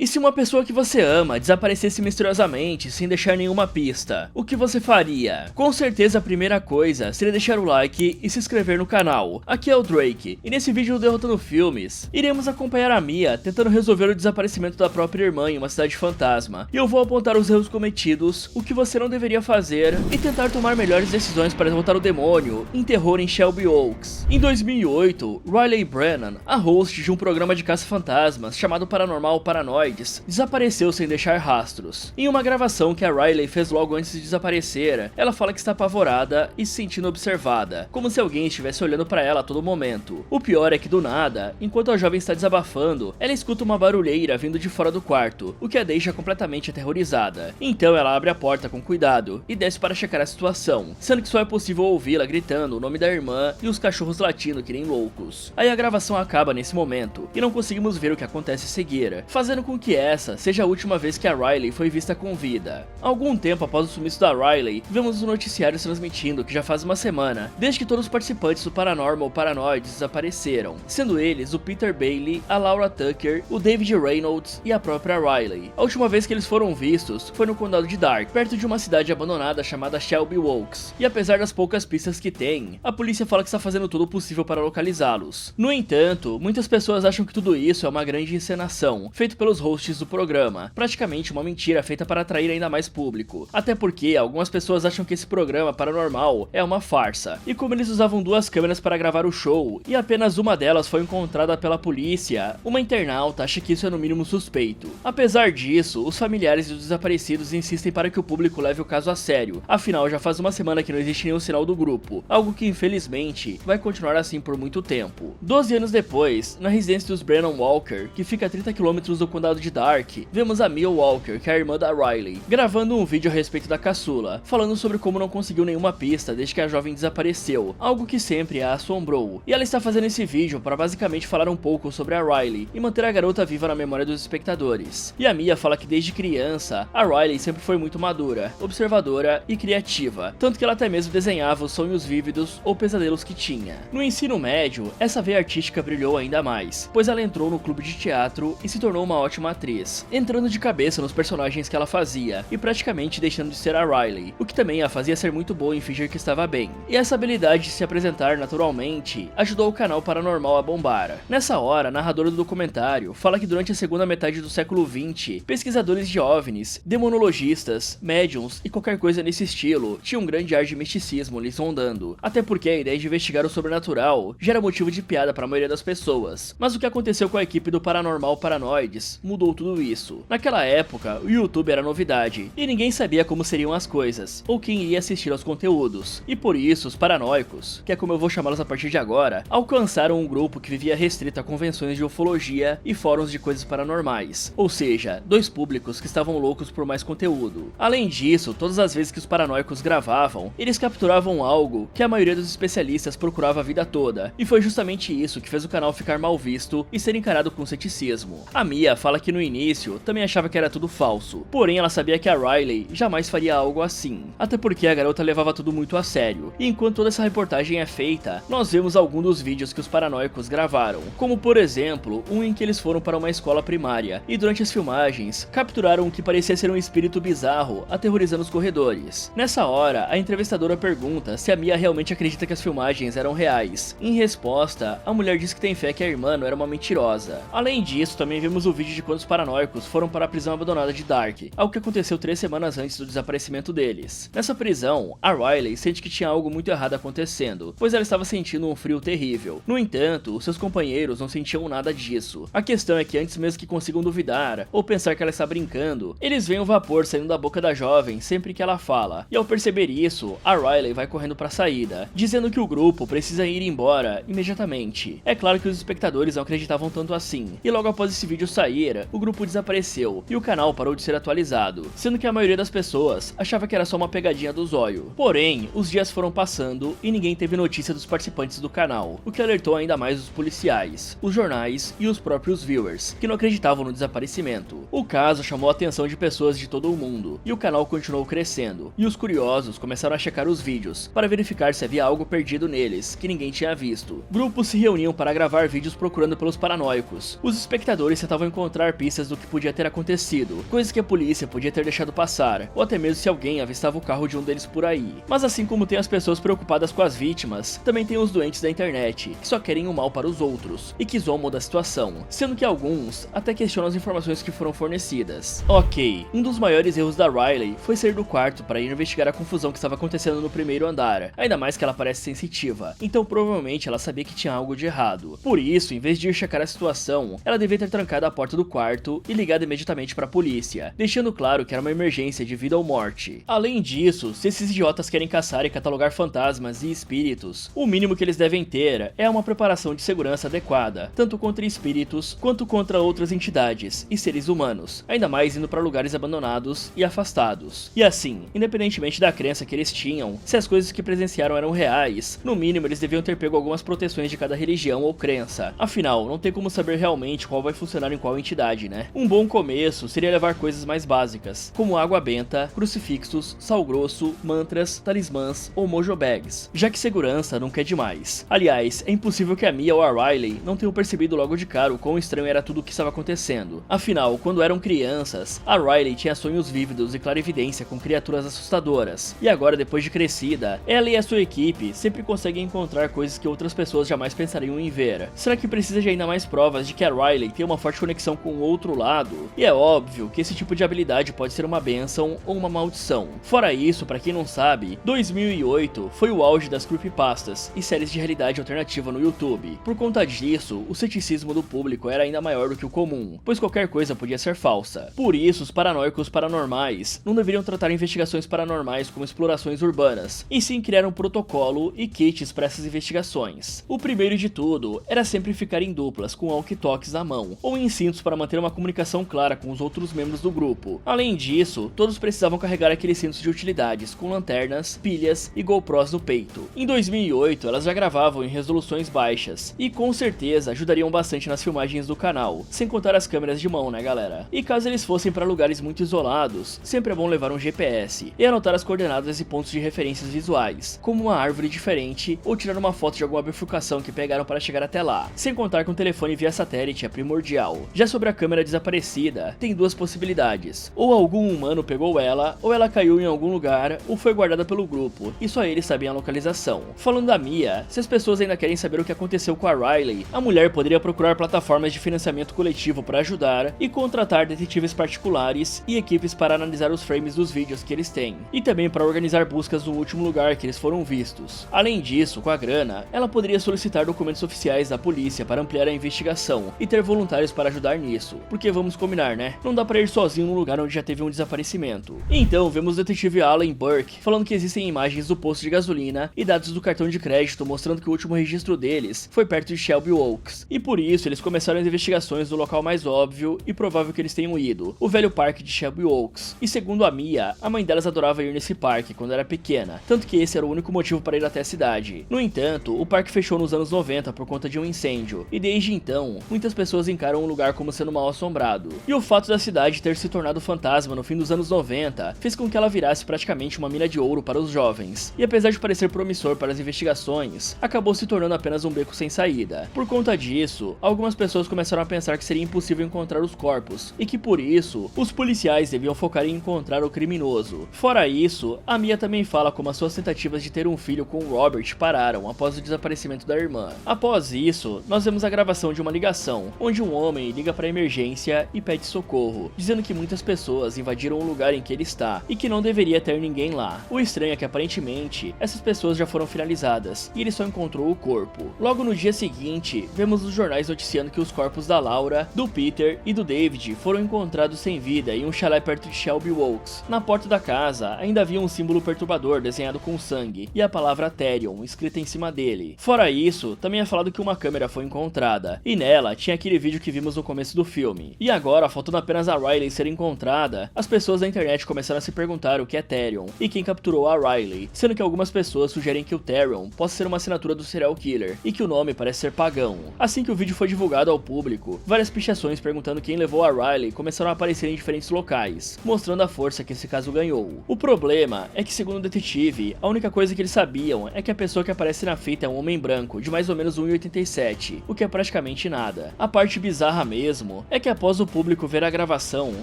E se uma pessoa que você ama desaparecesse misteriosamente, sem deixar nenhuma pista, o que você faria? Com certeza a primeira coisa seria deixar o like e se inscrever no canal. Aqui é o Drake, e nesse vídeo do Derrotando Filmes, iremos acompanhar a Mia tentando resolver o desaparecimento da própria irmã em uma cidade fantasma. E eu vou apontar os erros cometidos, o que você não deveria fazer, e tentar tomar melhores decisões para derrotar o demônio em terror em Shelby Oaks. Em 2008, Riley Brennan, a host de um programa de caça-fantasmas chamado Paranormal Paranoides, desapareceu sem deixar rastros. Em uma gravação que a Riley fez logo antes de desaparecer, ela fala que está apavorada e se sentindo observada, como se alguém estivesse olhando para ela a todo momento. O pior é que do nada, enquanto a jovem está desabafando, ela escuta uma barulheira vindo de fora do quarto, o que a deixa completamente aterrorizada. Então ela abre a porta com cuidado e desce para checar a situação, sendo que só é possível ouvi-la gritando o nome da irmã e os cachorros latindo que nem loucos. Aí a gravação acaba nesse momento e não conseguimos ver o que acontece a seguir, fazendo com que essa seja a última vez que a Riley foi vista com vida. Algum tempo após o sumiço da Riley, vemos os noticiários transmitindo que já faz uma semana desde que todos os participantes do Paranormal Paranoides desapareceram, sendo eles o Peter Bailey, a Laura Tucker, o David Reynolds e a própria Riley. A última vez que eles foram vistos foi no condado de Dark, perto de uma cidade abandonada chamada Shelby Oaks, e apesar das poucas pistas que tem, a polícia fala que está fazendo tudo o possível para localizá-los. No entanto, muitas pessoas acham que tudo isso é uma grande encenação, feito pelos hosts do programa, praticamente uma mentira feita para atrair ainda mais público, até porque algumas pessoas acham que esse programa paranormal é uma farsa, e como eles usavam duas câmeras para gravar o show, e apenas uma delas foi encontrada pela polícia, uma internauta acha que isso é no mínimo suspeito. Apesar disso, os familiares dos desaparecidos insistem para que o público leve o caso a sério, afinal já faz uma semana que não existe nenhum sinal do grupo, algo que infelizmente vai continuar assim por muito tempo. 12 anos depois, na residência dos Brennan Walker, que fica a 30 km do condado de Dark, vemos a Mia Walker, que é a irmã da Riley, gravando um vídeo a respeito da caçula, falando sobre como não conseguiu nenhuma pista desde que a jovem desapareceu, algo que sempre a assombrou. E ela está fazendo esse vídeo para basicamente falar um pouco sobre a Riley e manter a garota viva na memória dos espectadores. E a Mia fala que desde criança, a Riley sempre foi muito madura, observadora e criativa, tanto que ela até mesmo desenhava os sonhos vívidos ou pesadelos que tinha. No ensino médio, essa veia artística brilhou ainda mais, pois ela entrou no clube de teatro e se tornou uma ótima atriz, entrando de cabeça nos personagens que ela fazia e praticamente deixando de ser a Riley, o que também a fazia ser muito boa em fingir que estava bem. E essa habilidade de se apresentar naturalmente ajudou o canal Paranormal a bombar. Nessa hora, a narradora do documentário fala que durante a segunda metade do século XX, pesquisadores de OVNIs, demonologistas, médiums e qualquer coisa nesse estilo tinham um grande ar de misticismo lhes rondando, até porque a ideia de investigar o sobrenatural já era motivo de piada para a maioria das pessoas. Mas o que aconteceu com a equipe do Paranormal Paranoides mudou tudo isso. Naquela época, o YouTube era novidade, e ninguém sabia como seriam as coisas, ou quem iria assistir aos conteúdos, e por isso os paranoicos, que é como eu vou chamá-los a partir de agora, alcançaram um grupo que vivia restrito a convenções de ufologia e fóruns de coisas paranormais, ou seja, dois públicos que estavam loucos por mais conteúdo. Além disso, todas as vezes que os paranoicos gravavam, eles capturavam algo que a maioria dos especialistas procurava a vida toda, e foi justamente isso que fez o canal ficar mal visto e ser encarado com ceticismo. A Mia fala que no início também achava que era tudo falso, porém ela sabia que a Riley jamais faria algo assim, até porque a garota levava tudo muito a sério. E enquanto toda essa reportagem é feita, nós vemos alguns dos vídeos que os paranoicos gravaram, como por exemplo, um em que eles foram para uma escola primária, e durante as filmagens, capturaram o que parecia ser um espírito bizarro, aterrorizando os corredores. Nessa hora, a entrevistadora pergunta se a Mia realmente acredita que as filmagens eram reais. Em resposta, a mulher diz que tem fé que a irmã não era uma mentirosa. Além disso, também vemos o vídeo de quando os paranoicos foram para a prisão abandonada de Dark, algo que aconteceu 3 semanas antes do desaparecimento deles. Nessa prisão, a Riley sente que tinha algo muito errado acontecendo, pois ela estava sentindo um frio terrível. No entanto, seus companheiros não sentiam nada disso. A questão é que antes mesmo que consigam duvidar, ou pensar que ela está brincando, eles veem o vapor saindo da boca da jovem sempre que ela fala, e ao perceber isso, a Riley vai correndo para a saída, dizendo que o grupo precisa ir embora imediatamente. É claro que os espectadores não acreditavam tanto assim, e logo após esse vídeo sair, o grupo desapareceu, e o canal parou de ser atualizado, sendo que a maioria das pessoas achava que era só uma pegadinha do zóio. Porém, os dias foram passando e ninguém teve notícia dos participantes do canal, o que alertou ainda mais os policiais, os jornais e os próprios viewers, que não acreditavam no desaparecimento. O caso chamou a atenção de pessoas de todo o mundo, e o canal continuou crescendo, e os curiosos começaram a checar os vídeos, para verificar se havia algo perdido neles, que ninguém tinha visto. Grupos se reuniam para gravar vídeos procurando pelos paranoicos. Os espectadores tentavam encontrar encontrar pistas do que podia ter acontecido, coisas que a polícia podia ter deixado passar, ou até mesmo se alguém avistava o carro de um deles por aí. Mas assim como tem as pessoas preocupadas com as vítimas, também tem os doentes da internet, que só querem o mal para os outros, e que zombam da situação, sendo que alguns até questionam as informações que foram fornecidas. Ok, um dos maiores erros da Riley foi sair do quarto para ir investigar a confusão que estava acontecendo no primeiro andar, ainda mais que ela parece sensitiva, então provavelmente ela sabia que tinha algo de errado. Por isso, em vez de ir checar a situação, ela devia ter trancado a porta do quarto e ligado imediatamente para a polícia, deixando claro que era uma emergência de vida ou morte. Além disso, se esses idiotas querem caçar e catalogar fantasmas e espíritos, o mínimo que eles devem ter é uma preparação de segurança adequada, tanto contra espíritos quanto contra outras entidades e seres humanos, ainda mais indo para lugares abandonados e afastados. E assim, independentemente da crença que eles tinham, se as coisas que presenciaram eram reais, no mínimo eles deviam ter pego algumas proteções de cada religião ou crença. Afinal, não tem como saber realmente qual vai funcionar em qual entidade, né? Um bom começo seria levar coisas mais básicas, como água benta, crucifixos, sal grosso, mantras, talismãs ou mojo bags, já que segurança nunca é demais. Aliás, é impossível que a Mia ou a Riley não tenham percebido logo de cara o quão estranho era tudo o que estava acontecendo. Afinal, quando eram crianças, a Riley tinha sonhos vívidos e clarividência com criaturas assustadoras, e agora, depois de crescida, ela e a sua equipe sempre conseguem encontrar coisas que outras pessoas jamais pensariam em ver. Será que precisa de ainda mais provas de que a Riley tem uma forte conexão com o outro lado? E é óbvio que esse tipo de habilidade pode ser uma bênção ou uma maldição. Fora isso, pra quem não sabe, 2008 foi o auge das creepypastas e séries de realidade alternativa no YouTube. Por conta disso, o ceticismo do público era ainda maior do que o comum, pois qualquer coisa podia ser falsa. Por isso, os paranoicos paranormais não deveriam tratar investigações paranormais como explorações urbanas, e sim criar um protocolo e kits para essas investigações. O primeiro de tudo era sempre ficar em duplas com walkie-talkies na mão, ou em cintos para manter uma comunicação clara com os outros membros do grupo. Além disso, todos precisavam carregar aqueles cintos de utilidades com lanternas, pilhas e GoPros no peito. Em 2008, elas já gravavam em resoluções baixas, e com certeza ajudariam bastante nas filmagens do canal, sem contar as câmeras de mão, né galera? E caso eles fossem para lugares muito isolados, sempre é bom levar um GPS e anotar as coordenadas e pontos de referências visuais, como uma árvore diferente ou tirar uma foto de alguma bifurcação que pegaram para chegar até lá. Sem contar que um telefone via satélite é primordial. Já sobre a câmera desaparecida, tem duas possibilidades: ou algum humano pegou ela, ou ela caiu em algum lugar, ou foi guardada pelo grupo, e só eles sabem a localização. Falando da Mia, se as pessoas ainda querem saber o que aconteceu com a Riley, a mulher poderia procurar plataformas de financiamento coletivo para ajudar e contratar detetives particulares e equipes para analisar os frames dos vídeos que eles têm, e também para organizar buscas no último lugar que eles foram vistos. Além disso, com a grana, ela poderia solicitar documentos oficiais da polícia para ampliar a investigação e ter voluntários para ajudar nisso, porque vamos combinar, né? Não dá para ir sozinho num lugar onde já teve um desaparecimento. Então, vemos o detetive Alan Burke falando que existem imagens do posto de gasolina e dados do cartão de crédito mostrando que o último registro deles foi perto de Shelby Oaks, e por isso eles começaram as investigações do local mais óbvio e provável que eles tenham ido, o velho parque de Shelby Oaks. E segundo a Mia, a mãe delas adorava ir nesse parque quando era pequena, tanto que esse era o único motivo para ir até a cidade. No entanto, o parque fechou nos anos 90 por conta de um incêndio, e desde então, muitas pessoas encaram o lugar como sendo mal assombrado. E o fato da cidade ter se tornado fantasma no fim dos anos 90 fez com que ela virasse praticamente uma mina de ouro para os jovens, e apesar de parecer promissor para as investigações, acabou se tornando apenas um beco sem saída. Por conta disso, algumas pessoas começaram a pensar que seria impossível encontrar os corpos, e que por isso, os policiais deviam focar em encontrar o criminoso. Fora isso, a Mia também fala como as suas tentativas de ter um filho com o Robert pararam após o desaparecimento da irmã. Após isso, nós vemos a gravação de uma ligação, onde um homem liga para a emergência e pede socorro, dizendo que muitas pessoas invadiram o lugar em que ele está, e que não deveria ter ninguém lá. O estranho é que aparentemente, essas pessoas já foram finalizadas, e ele só encontrou o corpo. Logo no dia seguinte, vemos os jornais noticiando que os corpos da Laura, do Peter e do David foram encontrados sem vida em um chalé perto de Shelby Oaks. Na porta da casa, ainda havia um símbolo perturbador desenhado com sangue, e a palavra Therion escrita em cima dele. Fora isso, também é falado que uma câmera foi encontrada, e nela tinha aquele vídeo que vimos no começo do filme. E agora, faltando apenas a Riley ser encontrada, as pessoas da internet começaram a se perguntar o que é Therion, e quem capturou a Riley, sendo que algumas pessoas sugerem que o Therion possa ser uma assinatura do serial killer, e que o nome parece ser pagão. Assim que o vídeo foi divulgado ao público, várias pichações perguntando quem levou a Riley começaram a aparecer em diferentes locais, mostrando a força que esse caso ganhou. O problema é que, segundo o detetive, a única coisa que eles sabiam é que a pessoa que aparece na fita é um homem branco, de mais ou menos 1,87, o que é praticamente nada. A parte bizarra mesmo estranho é que após o público ver a gravação,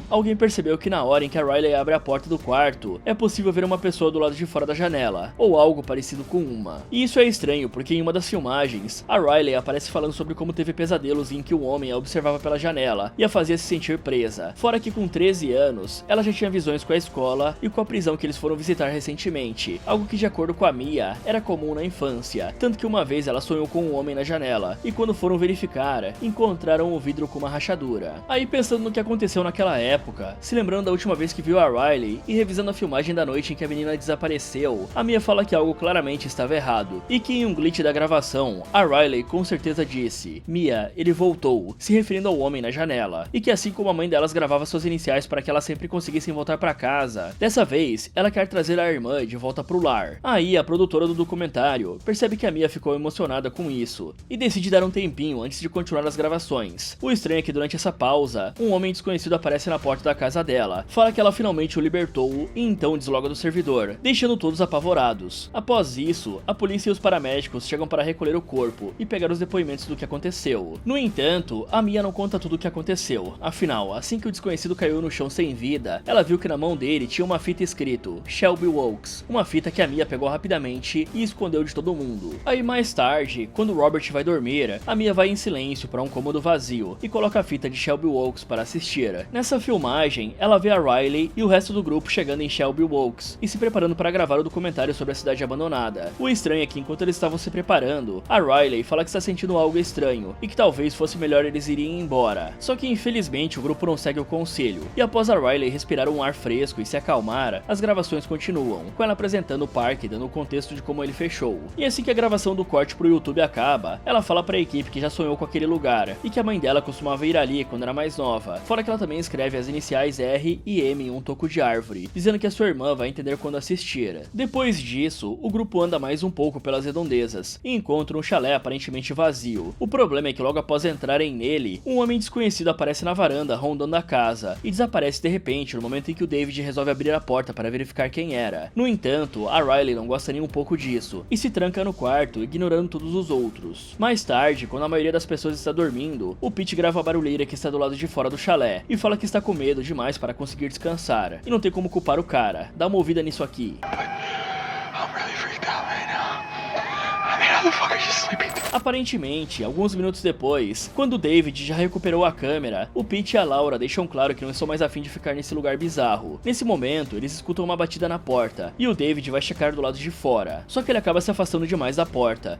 alguém percebeu que na hora em que a Riley abre a porta do quarto, é possível ver uma pessoa do lado de fora da janela, ou algo parecido com uma. E isso é estranho porque em uma das filmagens, a Riley aparece falando sobre como teve pesadelos em que o homem a observava pela janela e a fazia se sentir presa. Fora que com 13 anos, ela já tinha visões com a escola e com a prisão que eles foram visitar recentemente, algo que de acordo com a Mia, era comum na infância, tanto que uma vez ela sonhou com um homem na janela, e quando foram verificar, encontraram o vidro com uma rachadura. Aí pensando no que aconteceu naquela época, se lembrando da última vez que viu a Riley e revisando a filmagem da noite em que a menina desapareceu, a Mia fala que algo claramente estava errado, e que em um glitch da gravação, a Riley com certeza disse: Mia, ele voltou, se referindo ao homem na janela, e que assim como a mãe delas gravava suas iniciais para que elas sempre conseguissem voltar para casa, dessa vez ela quer trazer a irmã de volta pro lar. Aí a produtora do documentário percebe que a Mia ficou emocionada com isso, e decide dar um tempinho antes de continuar as gravações. O estranho é que durante essa pausa, um homem desconhecido aparece na porta da casa dela, fala que ela finalmente o libertou e então desloga do servidor, deixando todos apavorados. Após isso, a polícia e os paramédicos chegam para recolher o corpo e pegar os depoimentos do que aconteceu. No entanto, a Mia não conta tudo o que aconteceu, afinal, assim que o desconhecido caiu no chão sem vida, ela viu que na mão dele tinha uma fita escrito Shelby Wokes, uma fita que a Mia pegou rapidamente e escondeu de todo mundo. Aí mais tarde, quando Robert vai dormir, a Mia vai em silêncio para um cômodo vazio e coloca a fita de Shelby Wokes para assistir. Nessa filmagem, ela vê a Riley e o resto do grupo chegando em Shelby Wokes e se preparando para gravar o documentário sobre a cidade abandonada. O estranho é que enquanto eles estavam se preparando, a Riley fala que está sentindo algo estranho e que talvez fosse melhor eles irem embora. Só que infelizmente o grupo não segue o conselho, e após a Riley respirar um ar fresco e se acalmar, as gravações continuam, com ela apresentando o parque dando o contexto de como ele fechou. E assim que a gravação do corte pro YouTube acaba, ela fala pra equipe que já sonhou com aquele lugar e que a mãe dela costumava ir ali quando era mais nova, fora que ela também escreve as iniciais R e M em um toco de árvore, dizendo que a sua irmã vai entender quando assistir. Depois disso, o grupo anda mais um pouco pelas redondezas e encontra um chalé aparentemente vazio. O problema é que logo após entrarem nele, um homem desconhecido aparece na varanda rondando a casa e desaparece de repente no momento em que o David resolve abrir a porta para verificar quem era. No entanto, a Riley não gosta nem um pouco disso e se tranca no quarto, ignorando todos os outros. Mais tarde, quando a maioria das pessoas está dormindo, o Pete grava a barulheira que está do lado de fora do chalé e fala que está com medo demais para conseguir descansar. E não tem como culpar o cara. Dá uma ouvida nisso aqui. Aparentemente, alguns minutos depois, quando o David já recuperou a câmera, o Pete e a Laura deixam claro que não estão mais afim de ficar nesse lugar bizarro. Nesse momento, eles escutam uma batida na porta, e o David vai checar do lado de fora, só que ele acaba se afastando demais da porta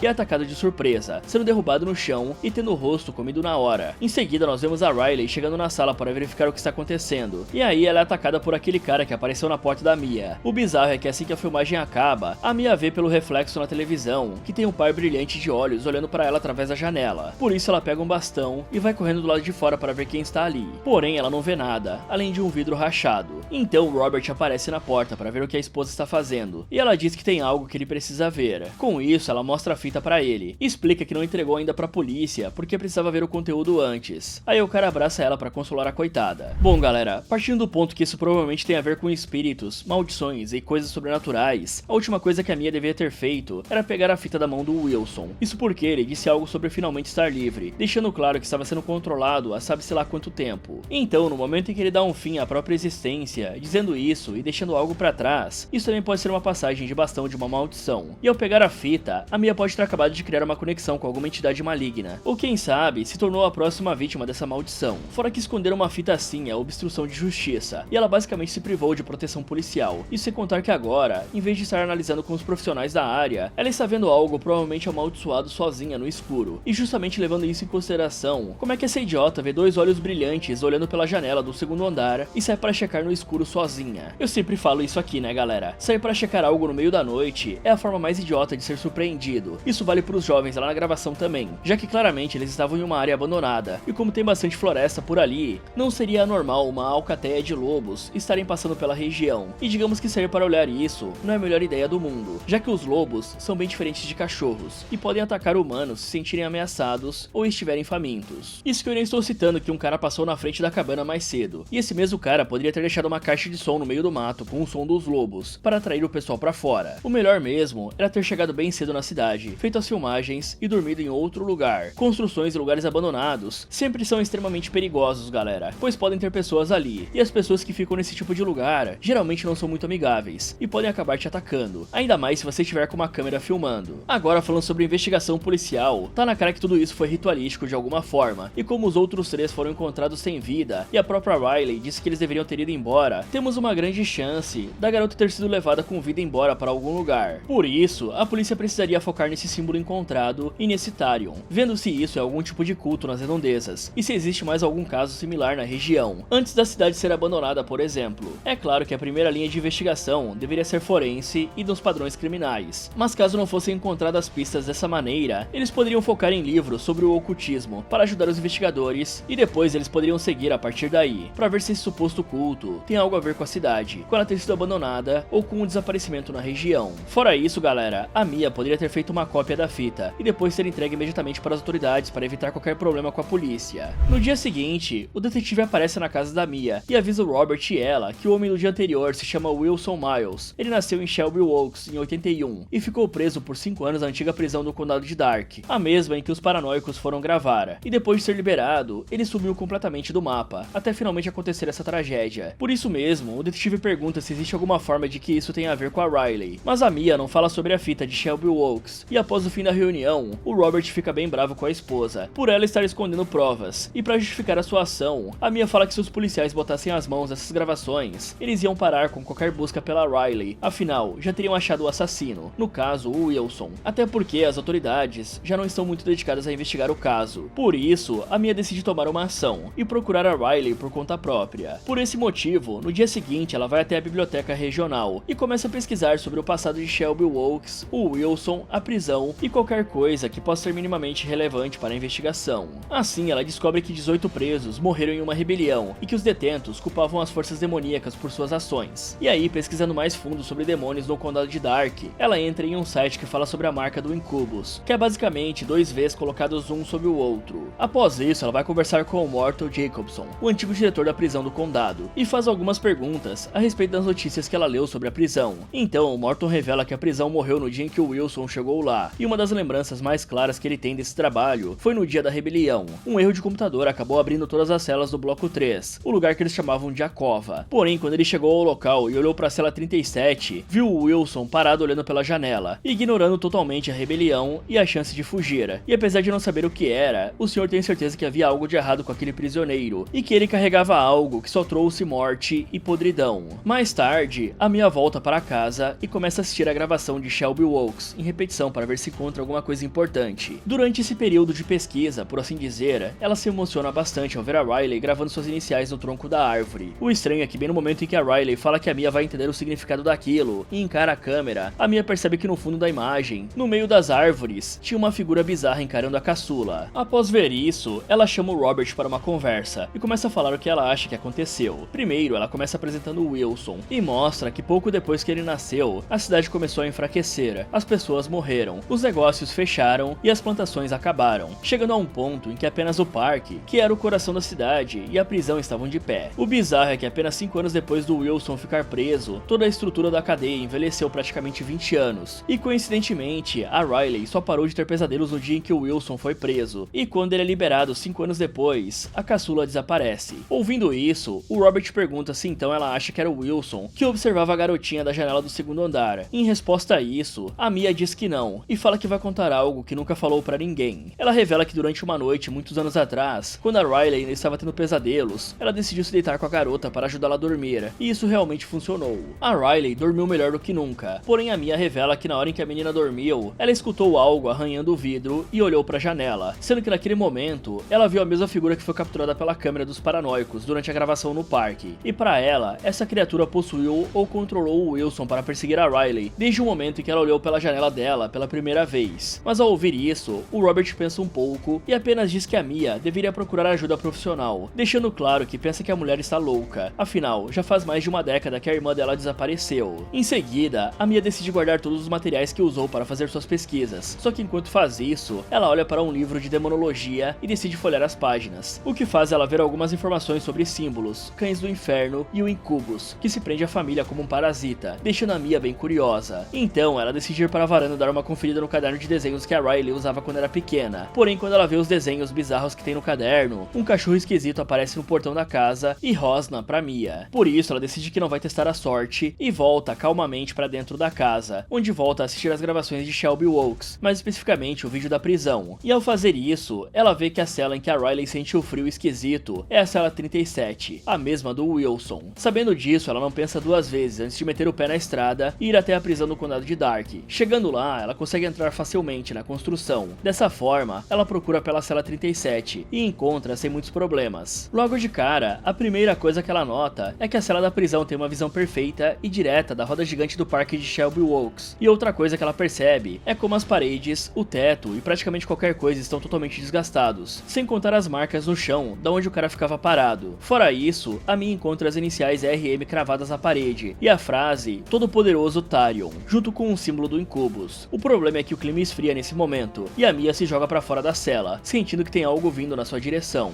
e é atacado de surpresa, sendo derrubado no chão e tendo o rosto comido na hora. Em seguida nós vemos a Riley chegando na sala para verificar o que está acontecendo, e aí ela é atacada por aquele cara que apareceu na porta da Mia. O bizarro é que assim que a filmagem acaba, a Mia vê pelo reflexo na televisão que tem um par brilhante de olhos olhando para ela através da janela. Por isso ela pega um bastão e vai correndo do lado de fora para ver quem está ali. Porém ela não vê nada, além de um vidro rachado. Então Robert aparece na porta para ver o que a esposa está fazendo, e ela diz que tem algo que ele precisa ver. Com isso ela mostra a fita pra ele e explica que não entregou ainda pra polícia porque precisava ver o conteúdo antes. Aí o cara abraça ela pra consolar a coitada. Bom galera, partindo do ponto que isso provavelmente tem a ver com espíritos, maldições e coisas sobrenaturais, a última coisa que a Mia devia ter feito era pegar a fita da mão do Wilson. Isso porque ele disse algo sobre finalmente estar livre, deixando claro que estava sendo controlado há sabe-se lá quanto tempo. Então, no momento em que ele dá um fim à própria existência, dizendo isso e deixando algo pra trás, isso também pode ser uma passagem de bastão de uma maldição. E ao pegar a fita, a Mia pode ter acabado de criar uma conexão com alguma entidade maligna, ou quem sabe, se tornou a próxima vítima dessa maldição. Fora que esconder uma fita assim é obstrução de justiça, e ela basicamente se privou de proteção policial. Isso sem contar que agora, em vez de estar analisando com os profissionais da área, ela está vendo algo provavelmente amaldiçoado sozinha no escuro. E justamente levando isso em consideração, como é que essa idiota vê dois olhos brilhantes olhando pela janela do segundo andar e sai para checar no escuro sozinha? Eu sempre falo isso aqui, né galera? Sair para checar algo no meio da noite é a forma mais idiota de ser surpreendido. Isso vale pros jovens lá na gravação também, já que claramente eles estavam em uma área abandonada, e como tem bastante floresta por ali, não seria anormal uma alcateia de lobos estarem passando pela região, e digamos que sair para olhar isso não é a melhor ideia do mundo, já que os lobos são bem diferentes de cachorros, e podem atacar humanos se sentirem ameaçados ou estiverem famintos. Isso que eu nem estou citando que um cara passou na frente da cabana mais cedo, e esse mesmo cara poderia ter deixado uma caixa de som no meio do mato com o som dos lobos, para atrair o pessoal para fora. O melhor mesmo era ter chegado bem cedo na cidade, feito as filmagens e dormido em outro lugar. Construções e lugares abandonados sempre são extremamente perigosos, galera, pois podem ter pessoas ali, e as pessoas que ficam nesse tipo de lugar geralmente não são muito amigáveis e podem acabar te atacando, ainda mais se você estiver com uma câmera filmando. Agora, falando sobre investigação policial, tá na cara que tudo isso foi ritualístico de alguma forma, e como os outros 3 foram encontrados sem vida e a própria Riley disse que eles deveriam ter ido embora, temos uma grande chance da garota ter sido levada com vida embora para algum lugar. Por isso, a polícia precisaria focar nesse símbolo encontrado e nesse Tharion, vendo se isso é algum tipo de culto nas redondezas e se existe mais algum caso similar na região, antes da cidade ser abandonada, por exemplo. É claro que a primeira linha de investigação deveria ser forense e dos padrões criminais, mas caso não fossem encontradas pistas dessa maneira, eles poderiam focar em livros sobre o ocultismo para ajudar os investigadores e depois eles poderiam seguir a partir daí, para ver se esse suposto culto tem algo a ver com a cidade, com ela ter sido abandonada ou com um desaparecimento na região. Fora isso, galera, a Mia poderia ter feito uma cópia da fita e depois ser entregue imediatamente para as autoridades para evitar qualquer problema com a polícia. No dia seguinte, o detetive aparece na casa da Mia e avisa o Robert e ela que o homem do dia anterior se chama Wilson Miles. Ele nasceu em Shelby Oaks em 81 e ficou preso por 5 anos na antiga prisão do condado de Dark, a mesma em que os paranoicos foram gravar, e depois de ser liberado, ele sumiu completamente do mapa, até finalmente acontecer essa tragédia. Por isso mesmo, o detetive pergunta se existe alguma forma de que isso tenha a ver com a Riley, mas a Mia não fala sobre a fita de Shelby Oaks, e após o fim da reunião, o Robert fica bem bravo com a esposa, por ela estar escondendo provas, e para justificar a sua ação, a Mia fala que se os policiais botassem as mãos nessas gravações, eles iam parar com qualquer busca pela Riley, afinal, já teriam achado o assassino, no caso, o Wilson, até porque as autoridades já não estão muito dedicadas a investigar o caso. Por isso, a Mia decide tomar uma ação e procurar a Riley por conta própria. Por esse motivo, no dia seguinte ela vai até a biblioteca regional e começa a pesquisar sobre o passado de Shelby Oaks, o Wilson, a prisão e qualquer coisa que possa ser minimamente relevante para a investigação. Assim, ela descobre que 18 presos morreram em uma rebelião e que os detentos culpavam as forças demoníacas por suas ações. E aí, pesquisando mais fundo sobre demônios no condado de Dark, ela entra em um site que fala sobre a marca do Incubus, que é basicamente 2 Vs colocados um sobre o outro. Após isso, ela vai conversar com o Morton Jacobson, o antigo diretor da prisão do condado, e faz algumas perguntas a respeito das notícias que ela leu sobre a prisão. Então, o Morton revela que a prisão morreu no dia em que o Wilson chegou lá, e uma das lembranças mais claras que ele tem desse trabalho foi no dia da rebelião. Um erro de computador acabou abrindo todas as celas do bloco 3, o lugar que eles chamavam de a cova. Porém, quando ele chegou ao local e olhou para a cela 37, viu o Wilson parado olhando pela janela, ignorando totalmente a rebelião e a chance de fugir. E apesar de não saber o que era, o senhor tem certeza que havia algo de errado com aquele prisioneiro, e que ele carregava algo que só trouxe morte e podridão. Mais tarde, a Mia volta para casa e começa a assistir a gravação de Shelby Oaks em repetição para ver se encontra alguma coisa importante. Durante esse período de pesquisa, por assim dizer, ela se emociona bastante ao ver a Riley gravando suas iniciais no tronco da árvore. O estranho é que bem no momento em que a Riley fala que a Mia vai entender o significado daquilo e encara a câmera, a Mia percebe que no fundo da imagem, no meio das árvores, tinha uma figura bizarra encarando a caçula. Após ver isso, ela chama o Robert para uma conversa e começa a falar o que ela acha que aconteceu. Primeiro, ela começa apresentando o Wilson e mostra que pouco depois que ele nasceu, a cidade começou a enfraquecer, as pessoas morreram, os negócios fecharam e as plantações acabaram, chegando a um ponto em que apenas o parque, que era o coração da cidade, e a prisão estavam de pé. O bizarro é que apenas 5 anos depois do Wilson ficar preso, toda a estrutura da cadeia envelheceu praticamente 20 anos, e coincidentemente, a Riley só parou de ter pesadelos no dia em que o Wilson foi preso, e quando ele é liberado 5 anos depois, a caçula desaparece. Ouvindo isso, o Robert pergunta se então ela acha que era o Wilson que observava a garotinha da janela do segundo andar. Em resposta a isso, a Mia diz que não, e fala que vai contar algo que nunca falou pra ninguém. Ela revela que durante uma noite, muitos anos atrás, quando a Riley ainda estava tendo pesadelos, ela decidiu se deitar com a garota para ajudá-la a dormir, e isso realmente funcionou. A Riley dormiu melhor do que nunca, porém a Mia revela que na hora em que a menina dormiu, ela escutou algo arranhando o vidro e olhou pra janela, sendo que naquele momento, ela viu a mesma figura que foi capturada pela câmera dos paranoicos durante a gravação no parque, e pra ela, essa criatura possuiu ou controlou o Wilson para perseguir a Riley, desde o momento em que ela olhou pela janela dela pela primeira vez. Mas ao ouvir isso, o Robert pensa um pouco e apenas diz que a Mia deveria procurar ajuda profissional, deixando claro que pensa que a mulher está louca, afinal, já faz mais de uma década que a irmã dela desapareceu. Em seguida, a Mia decide guardar todos os materiais que usou para fazer suas pesquisas, só que enquanto faz isso, ela olha para um livro de demonologia e decide folhear as páginas, o que faz ela ver algumas informações sobre símbolos, cães do inferno e o Incubus, que se prende à família como um parasita, deixando a Mia bem curiosa. Então, ela decide ir para a varanda dar uma conferência conferida no caderno de desenhos que a Riley usava quando era pequena. Porém, quando ela vê os desenhos bizarros que tem no caderno, um cachorro esquisito aparece no portão da casa e rosna pra Mia. Por isso, ela decide que não vai testar a sorte e volta calmamente pra dentro da casa, onde volta a assistir as gravações de Shelby Oaks, mais especificamente o vídeo da prisão. E ao fazer isso, ela vê que a cela em que a Riley sente o frio esquisito é a cela 37, a mesma do Wilson. Sabendo disso, ela não pensa duas vezes antes de meter o pé na estrada e ir até a prisão do condado de Dark. Chegando lá, ela consegue entrar facilmente na construção. Dessa forma, ela procura pela cela 37 e encontra sem muitos problemas. Logo de cara, a primeira coisa que ela nota é que a cela da prisão tem uma visão perfeita e direta da roda gigante do parque de Shelby Oaks. E outra coisa que ela percebe é como as paredes, o teto e praticamente qualquer coisa estão totalmente desgastados, sem contar as marcas no chão da onde o cara ficava parado. Fora isso, a Mia encontra as iniciais RM cravadas na parede e a frase Todo-Poderoso Tarion, junto com o símbolo do Incubus. O problema é que o clima esfria nesse momento e a Mia se joga pra fora da cela, sentindo que tem algo vindo na sua direção.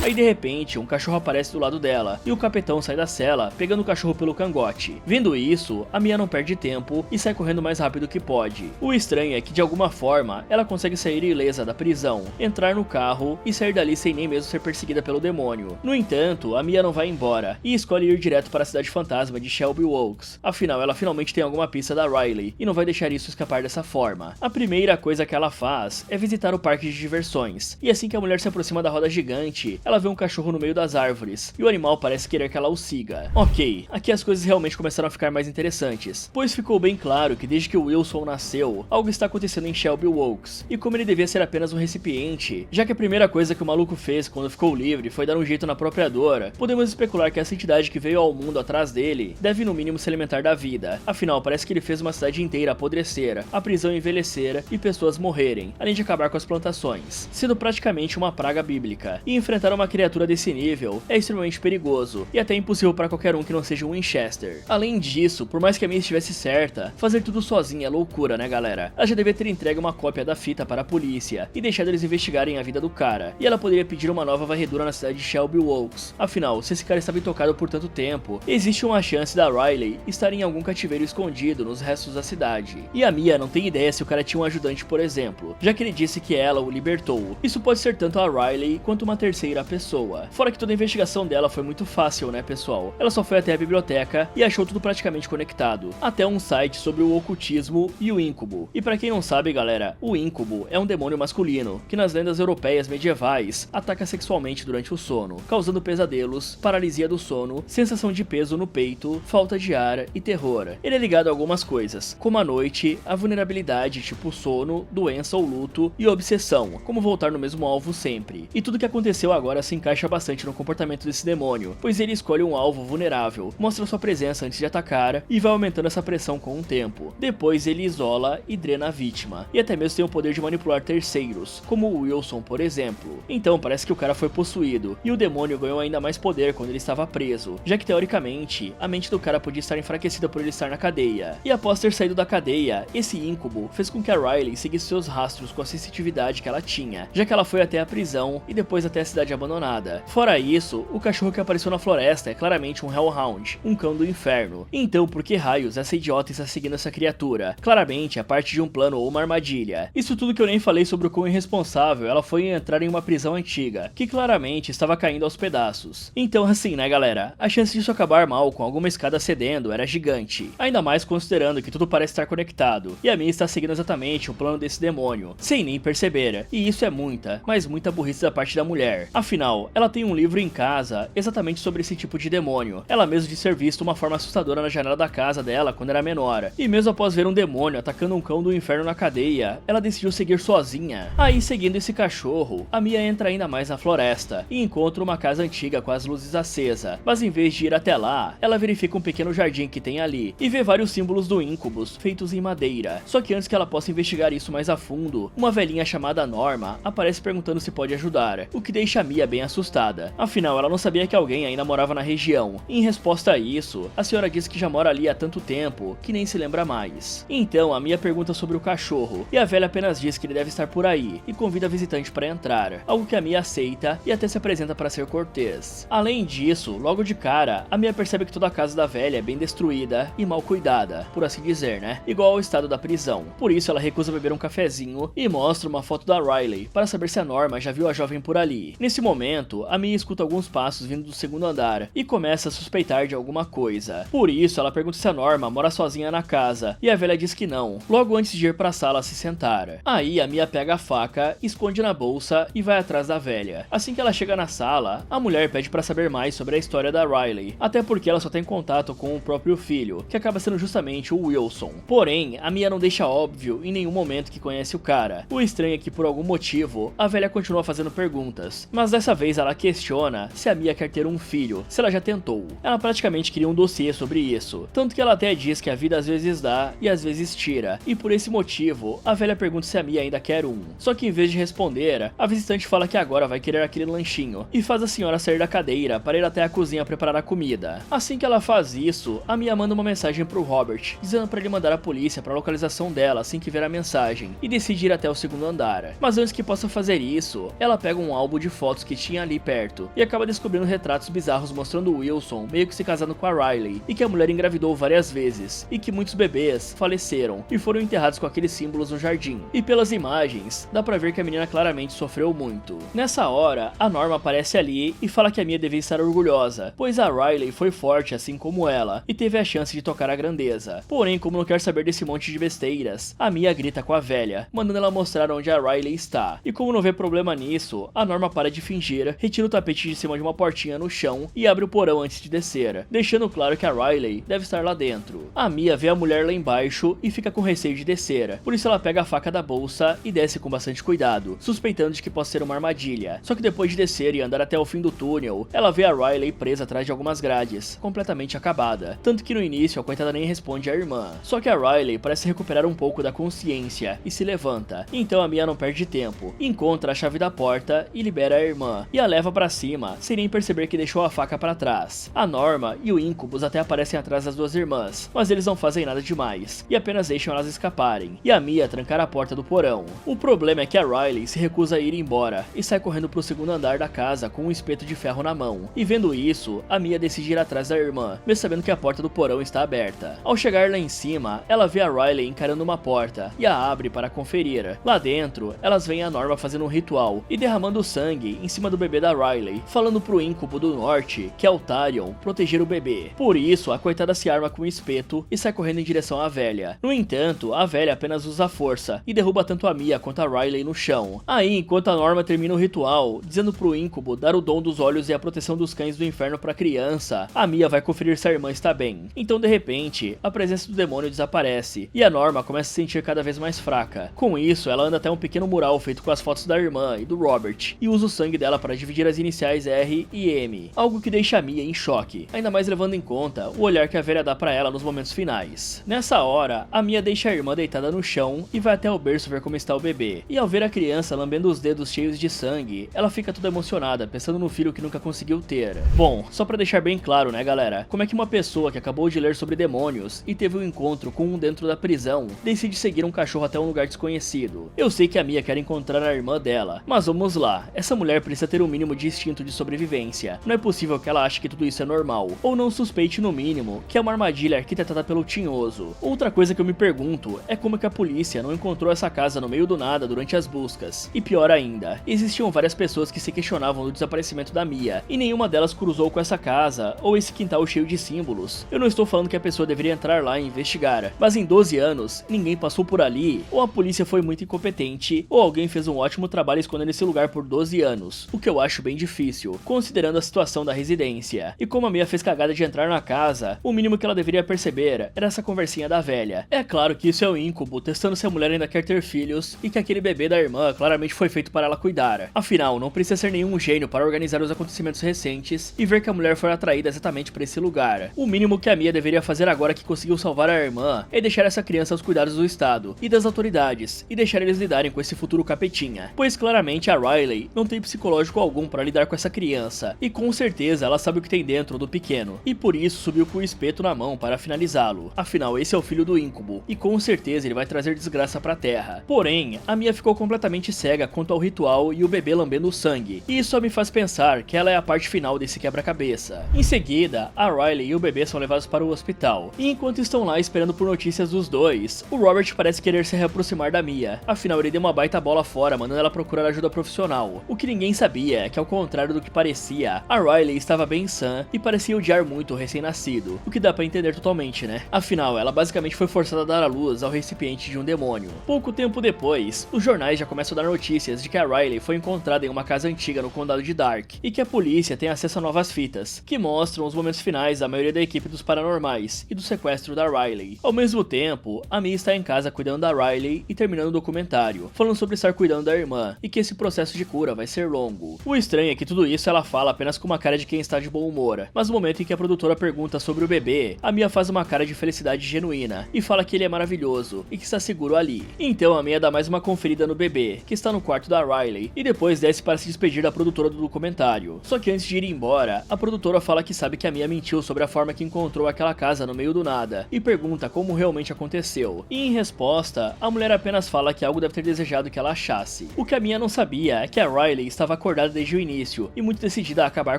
Aí de repente, um cachorro aparece do lado dela, e o capitão sai da cela, pegando o cachorro pelo cangote. Vendo isso, a Mia não perde tempo e sai correndo o mais rápido que pode. O estranho é que de alguma forma, ela consegue sair ilesa da prisão, entrar no carro e sair dali sem nem mesmo ser perseguida pelo demônio. No entanto, a Mia não vai embora, e escolhe ir direto para a cidade fantasma de Shelby Oaks. Afinal, ela finalmente tem alguma pista da Riley, e não vai deixar isso escapar dessa forma. A primeira coisa que ela faz é visitar o parque de diversões, e assim que a mulher se aproxima da roda gigante, ela vê um cachorro no meio das árvores, e o animal parece querer que ela o siga. Ok, aqui as coisas realmente começaram a ficar mais interessantes, pois ficou bem claro que desde que o Wilson nasceu, algo está acontecendo em Shelby Oaks, e como ele devia ser apenas um recipiente, já que a primeira coisa que o maluco fez quando ficou livre foi dar um jeito na própria dor, podemos especular que essa entidade que veio ao mundo atrás dele deve no mínimo se alimentar da vida. Afinal, parece que ele fez uma cidade inteira apodrecer, a prisão envelhecer e pessoas morrerem, além de acabar com as plantações, sendo praticamente uma praga bíblica. E enfrentar uma criatura desse nível é extremamente perigoso e até impossível para qualquer um que não seja um Winchester. Além disso, por mais que a Mia estivesse certa, fazer tudo sozinha é loucura, né galera? Ela já devia ter entregue uma cópia da fita para a polícia e deixado eles investigarem a vida do cara, e ela poderia pedir uma nova varredura na cidade de Shelby Oaks. Afinal, se esse cara estava intocado por tanto tempo, existe uma chance da Riley estar em algum cativeiro escondido nos restos da cidade. E a Mia não tem ideia se o cara tinha um ajudante, por exemplo, já que ele disse que ela o libertou. Isso pode ser tanto a Riley quanto uma terceira pessoa. Fora que toda a investigação dela foi muito fácil, né pessoal? Ela só foi até a biblioteca e achou tudo praticamente conectado, até um site sobre o ocultismo e o incubo. E pra quem não sabe galera, o incubo é um demônio masculino, que nas lendas europeias medievais, ataca sexualmente durante o sono, causando pesadelos, paralisia do sono, sensação de peso no peito, falta de ar e terror. Ele é ligado a algumas coisas, como a noite, a vulnerabilidade tipo sono, doença ou luto e obsessão, como voltar no mesmo alvo sempre. E tudo que aconteceu agora se encaixa bastante no comportamento desse demônio, pois ele escolhe um alvo vulnerável, mostra sua presença antes de atacar e vai aumentando essa pressão com o tempo. Depois ele isola e drena a vítima, e até mesmo tem o poder de manipular terceiros, como o Wilson por exemplo. Então parece que o cara foi possuído, e o demônio ganhou ainda mais poder quando ele estava preso, já que teoricamente, a mente do cara podia estar enfraquecida por ele estar na cadeia. E após ter saído da cadeia, esse incubo fez com que a Riley seguisse seus rastros com a sensitividade que ela tinha, já que ela foi até a prisão e depois até a cidade abandonada. Fora isso, o cachorro que apareceu na floresta é claramente um Hellhound, um cão do inferno. Então por que raios essa idiota está seguindo essa criatura? Claramente é parte de um plano ou uma armadilha. Isso tudo que eu nem falei sobre o quão irresponsável ela foi em entrar em uma prisão antiga, que claramente estava caindo aos pedaços. Então assim, né galera, a chance disso acabar mal com alguma escada cedendo era gigante, ainda mais considerando que tudo parece estar conectado, e a Mia está seguindo exatamente o plano desse demônio, sem nem perceber, e isso é muita, mas muita burrice da parte da mulher. Afinal, ela tem um livro em casa exatamente sobre esse tipo de demônio, ela mesmo de ser visto uma forma assustadora na janela da casa dela quando era menor, e mesmo após ver um demônio atacando um cão do inferno na cadeia, ela decidiu seguir sozinha. Aí seguindo esse cachorro, a Mia entra ainda mais na floresta, e encontra uma casa antiga com as luzes acesas, mas em vez de ir até lá, ela verifica um pequeno jardim que tem ali, e vê vários símbolos do Incubus, feitos em madeira. Só que antes que ela possa investigar isso mais a fundo, uma velhinha chamada Norma aparece perguntando se pode ajudar, o que deixa a Mia bem assustada, afinal ela não sabia que alguém ainda morava na região. Em resposta a isso, a senhora diz que já mora ali há tanto tempo que nem se lembra mais. Então a Mia pergunta sobre o cachorro, e a velha apenas diz que ele deve estar por aí, e convida a visitante para entrar, algo que a Mia aceita e até se apresenta para ser cortês. Além disso, logo de cara, a Mia percebe que toda a casa da velha é bem destruída e mal cuidada, por assim dizer, né? Igual ao estado da prisão. Por isso ela recusa beber um cafezinho e mostra uma foto da Riley para saber se a Norma já viu a jovem por ali. Nesse momento, a Mia escuta alguns passos vindo do segundo andar e começa a suspeitar de alguma coisa. Por isso ela pergunta se a Norma mora sozinha na casa e a velha diz que não, logo antes de ir para a sala se sentar. Aí a Mia pega a faca, esconde na bolsa e vai atrás da velha. Assim que ela chega na sala, a mulher pede para saber mais sobre a história da Riley, até porque ela só tem contato com o próprio filho, que acaba sendo justamente o Wilson. Porém, a Mia não deixa óbvio em nenhum momento que conhece o cara. O estranho é que por algum motivo, a velha continua fazendo perguntas, mas dessa vez ela questiona se a Mia quer ter um filho, se ela já tentou. Ela praticamente queria um dossiê sobre isso, tanto que ela até diz que a vida às vezes dá e às vezes tira, e por esse motivo, a velha pergunta se a Mia ainda quer um. Só que em vez de responder, a visitante fala que agora vai querer aquele lanchinho, e faz a senhora sair da cadeira para ir até a cozinha preparar a comida. Assim que ela faz isso, a Mia manda uma mensagem pro Robert, dizendo para ele mandar a polícia para a localização dela assim que ver a mensagem, e decide ir até o segundo andar. Mas antes que possa fazer isso, ela pega um álbum de fotos que tinha ali perto, e acaba descobrindo retratos bizarros mostrando o Wilson meio que se casando com a Riley, e que a mulher engravidou várias vezes, e que muitos bebês faleceram e foram enterrados com aqueles símbolos no jardim. E pelas imagens, dá pra ver que a menina claramente sofreu muito. Nessa hora, a Norma aparece ali e fala que a Mia devia estar orgulhosa, pois a Riley foi forte assim como ela, e teve a chance de tocar a grandeza. Porém, como não quer saber desse monte de besteiras, a Mia grita com a velha, mandando ela mostrar onde a Riley está. E como não vê problema nisso, a Norma para de fingir, retira o tapete de cima de uma portinha no chão e abre o porão antes de descer, deixando claro que a Riley deve estar lá dentro. A Mia vê a mulher lá embaixo e fica com receio de descer, por isso ela pega a faca da bolsa e desce com bastante cuidado, suspeitando de que possa ser uma armadilha. Só que depois de descer e andar até o fim do túnel, ela vê a Riley presa atrás de algumas grades, completamente acabada, tanto que no início a coitada nem responde à irmã. Só que a Riley parece recuperar um pouco da consciência e se levanta, então a Mia não perde tempo, encontra a chave da porta e libera a irmã, e a leva pra cima, sem nem perceber que deixou a faca pra trás. A Norma e o Incubus até aparecem atrás das duas irmãs, mas eles não fazem nada demais, e apenas deixam elas escaparem, e a Mia trancar a porta do porão. O problema é que a Riley se recusa a ir embora, e sai correndo pro segundo andar da casa com um espeto de ferro na mão, e vendo isso, a Mia decide ir atrás da irmã, mesmo sabendo que a porta do porão está aberta. Ao chegar lá em cima, ela vê a Riley encarando uma porta, e a abre para conferir. Lá dentro, elas veem a Norma fazendo um ritual, e derramando sangue em cima do bebê da Riley, falando pro Incubo do Norte, que é o Tarion, proteger o bebê. Por isso, a coitada se arma com um espeto e sai correndo em direção à velha. No entanto, a velha apenas usa força, e derruba tanto a Mia quanto a Riley no chão. Aí, enquanto a Norma termina o ritual, dizendo pro Incubo dar o dom dos olhos e a proteção dos cães do inferno pra criança, a Mia vai conferir se a irmã está bem. Então, de repente, a presença do demônio desaparece, e a Norma começa a se sentir cada vez mais fraca. Com isso, ela anda até um pequeno mural feito com as fotos da irmã e do Robert, e usa o sangue dela para dividir as iniciais R e M, algo que deixa a Mia em choque, ainda mais levando em conta o olhar que a velha dá pra ela nos momentos finais. Nessa hora, a Mia deixa a irmã deitada no chão e vai até o berço ver como está o bebê, e ao ver a criança lambendo os dedos cheios de sangue, ela fica toda emocionada, pensando no filho que nunca conseguiu ter. Bom, só pra deixar bem claro, né galera, como é que uma pessoa que acabou de ler sobre demônios e teve um encontro com um dentro da prisão, decide seguir um cachorro até um lugar desconhecido? Eu sei que a Mia quer encontrar a irmã dela, mas vamos lá, essa mulher precisa ter um mínimo de instinto de sobrevivência. Não é possível que ela ache que tudo isso é normal, ou não suspeite no mínimo que é uma armadilha arquitetada pelo Tinhoso. Outra coisa que eu me pergunto é como que a polícia não encontrou essa casa no meio do nada durante as buscas. E pior ainda, existiam várias pessoas que se questionavam do desaparecimento da Mia, e nenhuma delas cruzou com essa casa, ou esse quintal cheio de símbolos. Eu não estou falando que a pessoa deveria entrar lá e investigar, mas em 12 anos, ninguém passou por ali, ou a polícia foi muito incompetente, ou alguém fez um ótimo trabalho escondendo esse lugar por 12 anos, o que eu acho bem difícil, considerando a situação da residência. E como a Mia fez cagada de entrar na casa, o mínimo que ela deveria perceber era essa conversinha da velha. É claro que isso é o Incubo testando se a mulher ainda quer ter filhos, e que aquele bebê da irmã claramente foi feito para ela cuidar. Afinal, não precisa ser nenhum gênio para organizar os acontecimentos recentes e ver que a mulher foi atraída exatamente para esse lugar. O mínimo que a Mia deveria fazer agora que conseguiu salvar a irmã é deixar essa criança aos cuidados do Estado e das autoridades, e deixar eles lidarem com esse futuro capetinha, pois claramente a Riley não tem psicológico psicológico algum para lidar com essa criança, e com certeza ela sabe o que tem dentro do pequeno, e por isso subiu com o espeto na mão para finalizá-lo. Afinal, esse é o filho do Incubo, e com certeza ele vai trazer desgraça pra Terra. Porém, a Mia ficou completamente cega quanto ao ritual e o bebê lambendo o sangue, e isso só me faz pensar que ela é a parte final desse quebra-cabeça. Em seguida, a Riley e o bebê são levados para o hospital, e enquanto estão lá esperando por notícias dos dois, o Robert parece querer se reaproximar da Mia, afinal ele deu uma baita bola fora mandando ela procurar ajuda profissional. O que ninguém sabia é que, ao contrário do que parecia, a Riley estava bem sã e parecia odiar muito o recém-nascido, o que dá pra entender totalmente, né? Afinal, ela basicamente foi forçada a dar à luz ao recipiente de um demônio. Pouco tempo depois, os jornais já começam a dar notícias de que a Riley foi encontrada em uma casa antiga no condado de Dark, e que a polícia tem acesso a novas fitas, que mostram os momentos finais da maioria da equipe dos paranormais e do sequestro da Riley. Ao mesmo tempo, a Mia está em casa cuidando da Riley e terminando o documentário, falando sobre estar cuidando da irmã, e que esse processo de cura vai ser longo. O estranho é que tudo isso ela fala apenas com uma cara de quem está de bom humor, mas no momento em que a produtora pergunta sobre o bebê, a Mia faz uma cara de felicidade genuína, e fala que ele é maravilhoso, e que está seguro ali. Então a Mia dá mais uma conferida no bebê, que está no quarto da Riley, e depois desce para se despedir da produtora do documentário. Só que antes de ir embora, a produtora fala que sabe que a Mia mentiu sobre a forma que encontrou aquela casa no meio do nada, e pergunta como realmente aconteceu. E em resposta, a mulher apenas fala que algo deve ter desejado que ela achasse. O que a Mia não sabia é que a Riley estava acordada desde o início, e muito decidida a acabar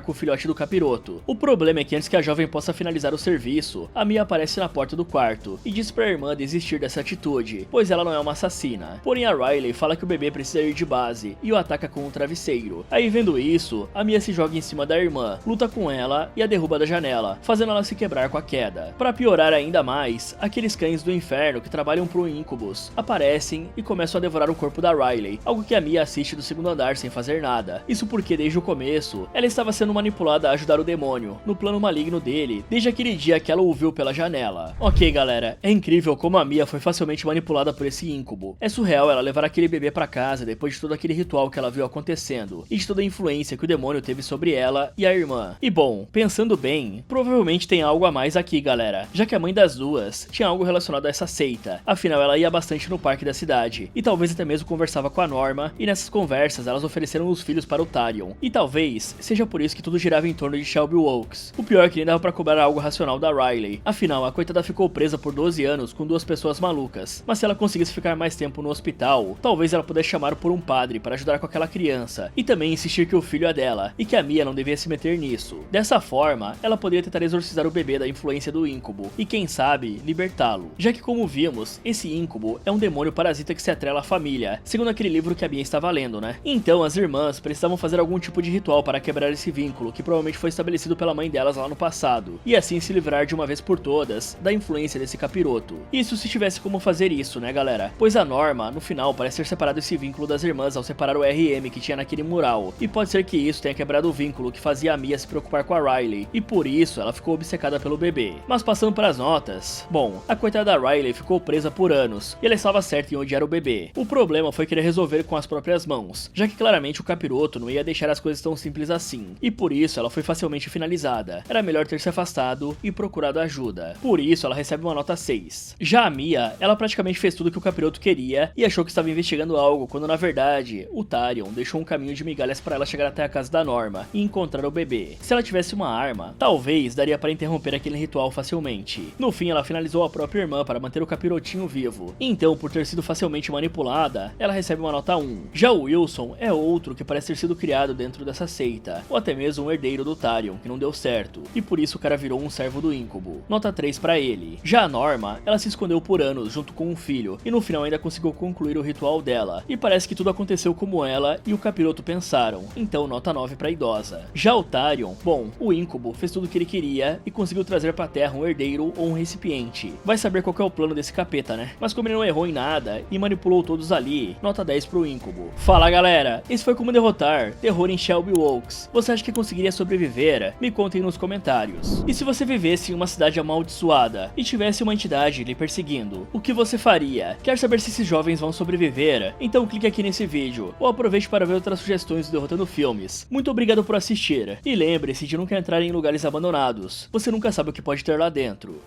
com o filhote do capiroto. O problema é que antes que a jovem possa finalizar o serviço, a Mia aparece na porta do quarto, e diz pra irmã desistir dessa atitude, pois ela não é uma assassina. Porém a Riley fala que o bebê precisa ir de base, e o ataca com um travesseiro. Aí vendo isso, a Mia se joga em cima da irmã, luta com ela e a derruba da janela, fazendo ela se quebrar com a queda. Para piorar ainda mais, aqueles cães do inferno que trabalham pro Incubus aparecem e começam a devorar o corpo da Riley, algo que a Mia assiste do segundo andar sem fazer nada. Isso porque desde o começo, ela estava sendo manipulada a ajudar o demônio, no plano maligno dele, desde aquele dia que ela o viu pela janela. Ok galera, é incrível como a Mia foi facilmente manipulada por esse Incubo. É surreal ela levar aquele bebê pra casa depois de todo aquele ritual que ela viu acontecendo, e de toda a influência que o demônio teve sobre ela e a irmã. E bom, pensando bem, provavelmente tem algo a mais aqui galera, já que a mãe das duas tinha algo relacionado a essa seita, afinal ela ia bastante no parque da cidade, e talvez até mesmo conversava com a Norma, e nessas conversas elas ofereceram os filhos para o Talion, e talvez seja por isso que tudo girava em torno de Shelby Oaks. O pior é que nem dava pra cobrar algo racional da Riley, afinal a coitada ficou presa por 12 anos com duas pessoas malucas, mas se ela conseguisse ficar mais tempo no hospital, talvez ela pudesse chamar por um padre para ajudar com aquela criança, e também insistir que o filho é dela, e que a Mia não devia se meter nisso. Dessa forma, ela poderia tentar exorcizar o bebê da influência do Incubo, e quem sabe, libertá-lo, já que como vimos, esse Incubo é um demônio parasita que se atrela à família, segundo aquele livro que a Mia estava lendo, né? Então as irmãs precisavam fazer algum tipo de ritual para quebrar esse vínculo, que provavelmente foi estabelecido pela mãe delas lá no passado, e assim se livrar de uma vez por todas da influência desse capiroto. Isso se tivesse como fazer isso, né galera? Pois a Norma, no final, parece ter separado esse vínculo das irmãs ao separar o RM que tinha naquele mural, e pode ser que isso tenha quebrado o vínculo que fazia a Mia se preocupar com a Riley, e por isso ela ficou obcecada pelo bebê. Mas passando para as notas, bom, a coitada da Riley ficou presa por anos, e ela estava certa em onde era o bebê. O problema foi querer resolver com as próprias mãos, já que claramente o capiroto não ia deixar as coisas tão simples assim, e por isso ela foi facilmente finalizada. Era melhor ter se afastado e procurado ajuda. Por isso ela recebe uma nota 6. Já a Mia, ela praticamente fez tudo que o capiroto queria e achou que estava investigando algo, quando na verdade, o Talion deixou um caminho de migalhas para ela chegar até a casa da Norma e encontrar o bebê. Se ela tivesse uma arma, talvez daria para interromper aquele ritual facilmente. No fim, ela finalizou a própria irmã para manter o capirotinho vivo. Então, por ter sido facilmente manipulada, ela recebe uma nota 1. Já o Wilson é outro que parece ter sido criado dentro dessa seita, ou até mesmo um herdeiro do Talion, que não deu certo, e por isso o cara virou um servo do Incubo. Nota 3 pra ele. Já a Norma, ela se escondeu por anos junto com um filho, e no final ainda conseguiu concluir o ritual dela, e parece que tudo aconteceu como ela e o capiroto pensaram, então nota 9 pra idosa. Já o Talion, bom, o Incubo fez tudo o que ele queria e conseguiu trazer pra terra um herdeiro ou um recipiente. Vai saber qual que é o plano desse capeta, né? Mas como ele não errou em nada e manipulou todos ali, nota 10 pro Incubo. Fala galera, esse foi como derrotar terror em Shelby Oaks. Você acha que conseguiria sobreviver? Me contem nos comentários. E se você vivesse em uma cidade amaldiçoada e tivesse uma entidade lhe perseguindo, o que você faria? Quer saber se esses jovens vão sobreviver? Então clique aqui nesse vídeo, ou aproveite para ver outras sugestões do Derrotando Filmes. Muito obrigado por assistir, e lembre-se de nunca entrar em lugares abandonados, você nunca sabe o que pode ter lá dentro.